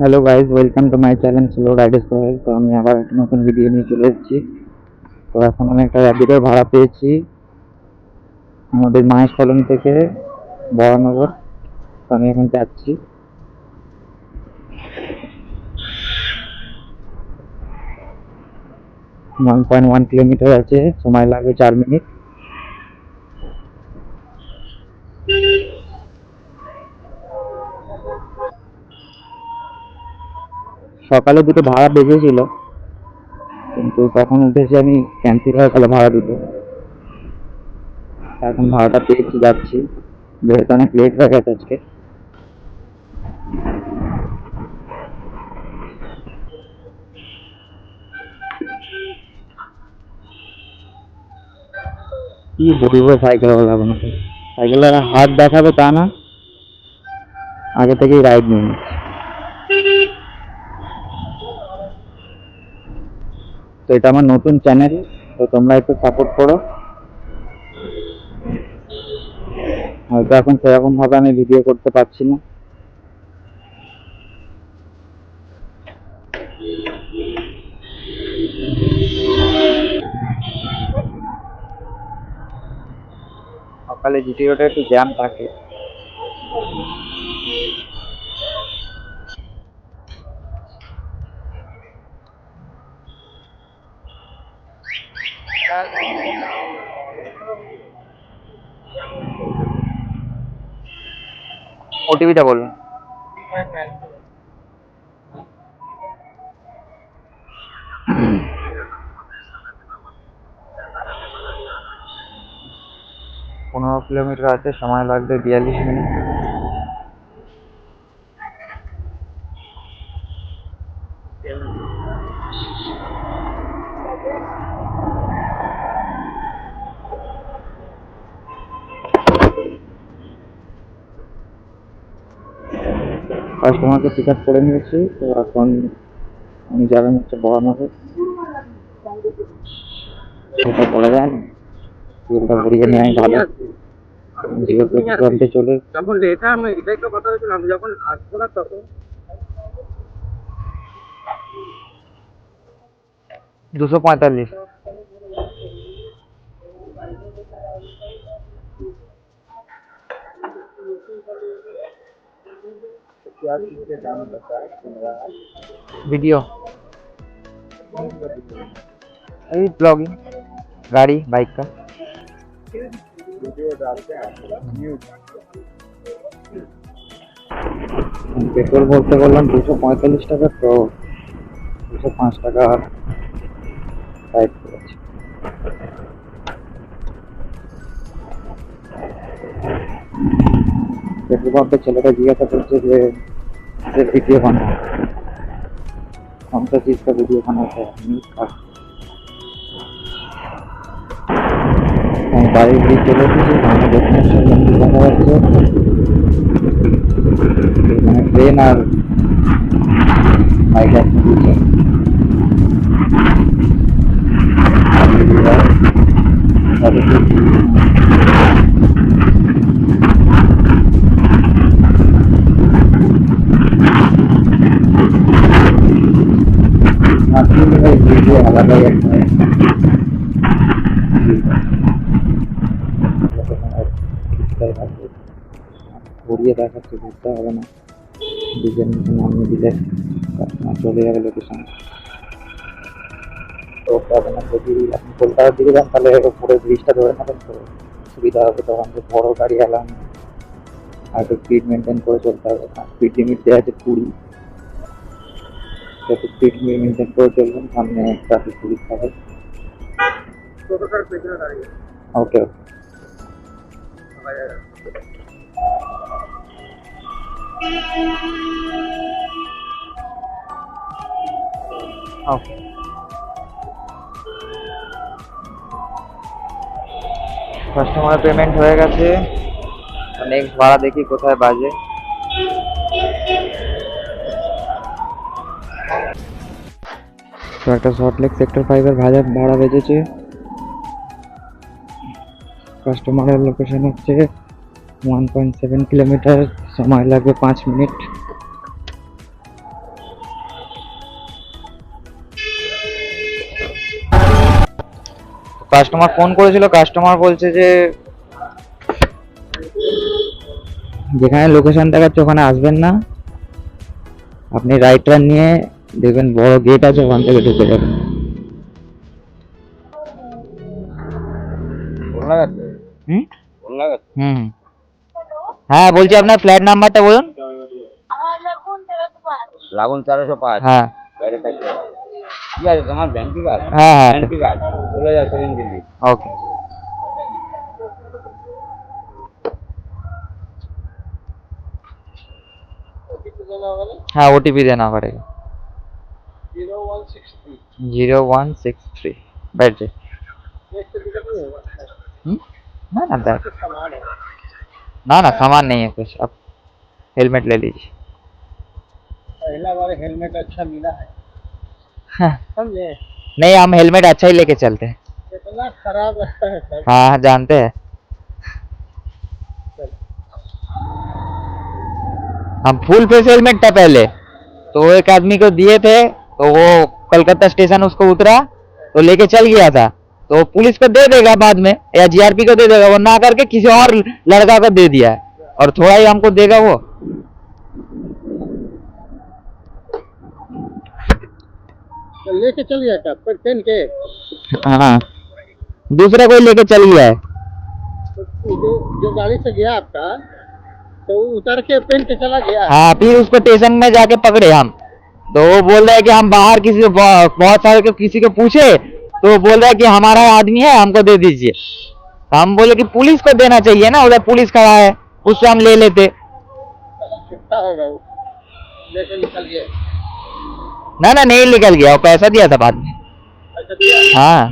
Hello guys, welcome to my channel slow Riders royal. তো আমি আবার একটা নতুন ভিডিও নিয়ে চলে এসেছি। তো এখন আমি একটা র্যাপিডোর ভাড়া পেয়েছি আমাদের মায়ের কলোনি থেকে বরানগর। তো আমি এখন যাচ্ছি। 1.1 কিলোমিটার আছে, সময় লাগবে 4 মিনিট। সকালে দুটো ভাড়া বেজেছিল, কিন্তু তখন উঠেছি আমি, ক্যান্সেল হয়ে গেল ভাড়া দুটো। এখন ভাড়াটা পেয়েছি, যাচ্ছি, যেহেতু অনেক লেট হয়ে গেছে আজকে। কি বলবো সাইকেল ওলা আপনাকে, সাইকেলের হাত দেখাবে তা না, আগে থেকেই রাইড নিয়ে নিচ্ছে। তো এটা আমার নতুন চ্যানেল, তো তোমরা একটু সাপোর্ট করো। হয়তো এখন সেরকম ভাবে আমি ভিডিও করতে পারছি না। সকালে জিটি রোডে একটু জ্যাম থাকে। ওটিপিটা বলুন। 15 কিলোমিটার আছে, সময় লাগবে 42 মিনিট। কাস্টমারকে পিক আপ করে নিয়েছি, তো এখন আমি যাবেন হচ্ছে বরানগর। সেটা বলা যায় না, তেলটা ভরিয়ে নেয় ভালো, যেহেতু ফ্রন্টে চলে। যখন এটা আমি এটাই তো কথা হয়েছিল, আমি যখন আসবো না তখন 245। वीडियो अभी ब्लॉगिंग, गाड़ी बाइक का। पेट्रोल भरते বললাম 245 টাকা, তো 205 টাকা রাইড করেছি। पेट्रोल पंपে ছেলেটা জিজ্ঞাসা করছে যে वीडियो बनाओ, कौन सा चीज का वीडियो बनाते हैं, न्यूज का। আমি বাড়ির দিকে চলে এসেছি, সামনে ডেস্টিনেশন মন্দির দেখা যাচ্ছে, মানে ট্রেন আর বাইক একসাথে দিচ্ছে। ভিডিও আলাদাই একটা ঘুরিয়ে দেখাচ্ছে, ঘুরতে হবে না, ডিজেল নিচে নামিয়ে দিলে কাস্টমার চলে যাবে লোকেশন। তো হবে না, যদি আপনি কলকাতার দিকে যান তাহলে উপরে ব্রিজটা ধরে নেবেন, তো সুবিধা হবে। তখন যে বড় গাড়ি এলাম, আর একটু স্পিড মেনটেন করে চলতে হবে। স্পিড লিমিট দেওয়া আছে 20, যত স্পিড মেনটেন করে চলবেন, সামনে ট্রাফিক পুলিশ থাকে। টোটোটার পেছনে দাঁড়িয়ে ওকে ওকে। কাস্টমার পেমেন্ট হয়ে গেছে, নেক্সট ভাড়া দেখি কোথায় বাজে। তো একটা সল্টলেক সেক্টর 5-এর ভাড়া বেজেছে। কাস্টমারের লোকেশন হচ্ছে 1.7 কিলোমিটার, সময় লাগবে 5 মিনিট। কাস্টমার ফোন করেছিল, কাস্টমার বলছে যে যেখানে লোকেশন দেখাচ্ছে ওখানে আসবেন না, আপনি রাইট টার্ন নিয়ে দেখবেন বড় গেট আছে, ওখান থেকে ঢুকে যাবেন। ফোন লাগাচ্ছে হুম ফোন লাগাচ্ছে হুম হুম। হ্যাঁ বলছি আপনার ফ্ল্যাট নাম্বারটা বলুন। লাগুন 405 হ্যাঁ বাইরে থাকতে হবে। ঠিক আছে তোমার ব্যাংকিং কার্ড হ্যাঁ হ্যাঁ ব্যাংকিং কার্ড চলে যাও সেদিন দিল্লি। ओके। हाँ ओटीपी देना पड़ेगा। 0163 बैठ जाए। ना ना बैठ, ना ना सामान नहीं है कुछ, अब हेलमेट ले लीजिए। पहला बार हेलमेट अच्छा मिला है हाँ, समझे। नहीं हम हेलमेट अच्छा ही लेके चलते हैं। इतना खराब लगता है सर। हाँ जानते हैं, हम फुल फेस हेलमेट था पहले, तो एक आदमी को दिए थे, तो वो कलकत्ता स्टेशन उसको उतरा तो लेके चल गया था, तो पुलिस को दे देगा बाद में या जीआरपी को दे देगा, वो ना करके किसी और लड़का को दे दिया है, और थोड़ा ही हमको देगा वो। तो लेके चल गया था पर पेन के हाँ दूसरा कोई लेके चल गया है। जो गाड़ी से गया आपका तो वो उतर के पेन के चला गया। हाँ फिर उसको स्टेशन में जाके पकड़े हम, तो वो बोल रहा है कि हम बाहर किसी को बहुत सारे को किसी को पूछे, तो वो बोल रहा है कि हमारा आदमी है हमको दे दीजिए। तो हम बोले कि पुलिस को देना चाहिए ना, उधर पुलिस खड़ा है, उससे हम ले लेते। छुट्टा होगा वो लेके निकल गया। ना ना नहीं निकल गया, वो पैसा दिया था बाद में। अच्छा दिया हाँ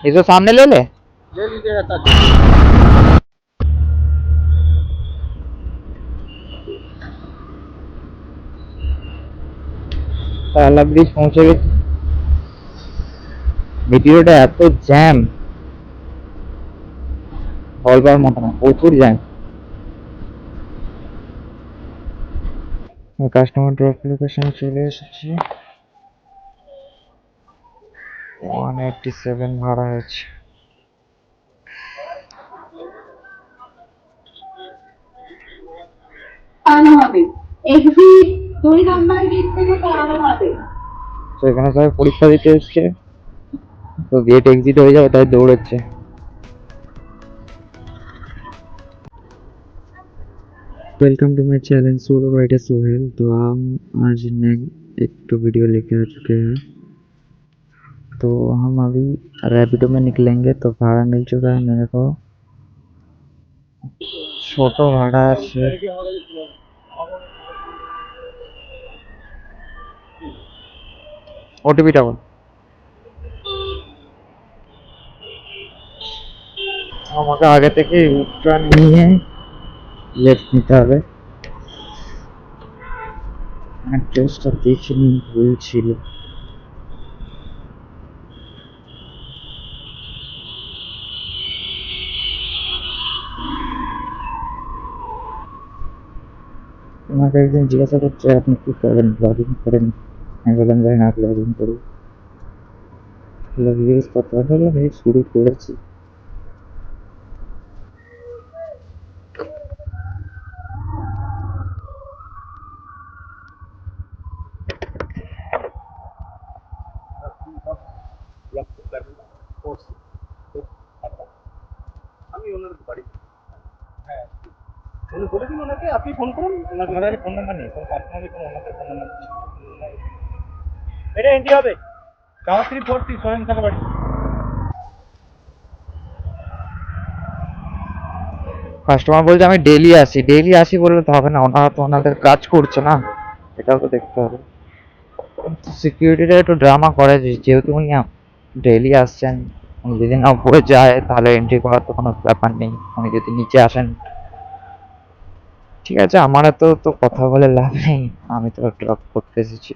इसको सामने ले ले। ले लीजिएगा ताकि তালা ব্রিজ পৌঁছে গেছি। ভিডিওটা এত জ্যাম বলবার মতো না, প্রচুর জ্যাম। কাস্টমার ড্রপ লোকেশনে চলে এসেছি, 187 ভাড়া হয়েছে। তো এখানে সবাই পরীক্ষা দিতে এসছে, তো গেট এক্সিট হয়ে যাবে তাই দৌড়াচ্ছে। Welcome to my channel solo rider Sohail. तो हम आज एक तो वीडियो लेके आ चुके हैं, तो हम अभी रैपिडो में निकलेंगे। तो भाड़ा मिल चुका है मेरे को, छोटो भाड़ा আছে। ওটিপিটা বল। আমাকে আগে থেকে রুটটা নিয়ে লেফট নিতে হবে, অ্যাড্রেসটা দেখে নিই ভুল ছিল। আমাকে একজন জিজ্ঞাসা করছে আপনি কি করেন, ব্লগিং করেন? আমি বললাম যে না ব্লগিং করি। ভিউজ কত হলো, আমি শুরু করেছি। আমি ওনার বাড়ি হ্যাঁ উনি বলেছেন ওনাকে আপনি ফোন করুন ওনার ফোন নাম্বার নেই কোনো পার্সোনালি কোনো ওনাকে ফোন নাম্বার এটা এন্ট্রি হবে 343 সোহেল থাকা বাড়ি। কাস্টমার বলছে আমি ডেইলি আসি বললে তো হবে না, ওনারা তো ওনাদের কাজ করছে না, এটাও তো দেখতে হবে। সিকিউরিটিটা একটু ড্রামা করে, যেহেতু উনি ডেইলি আসছেন, উনি যদি না উপরে যায় তাহলে এন্ট্রি করার তো কোনো ব্যাপার নেই, উনি যদি নিচে আসেন ঠিক আছে। আমার তো কথা বলে লাভ নেই, আমি তো ড্রপ করতে এসেছি।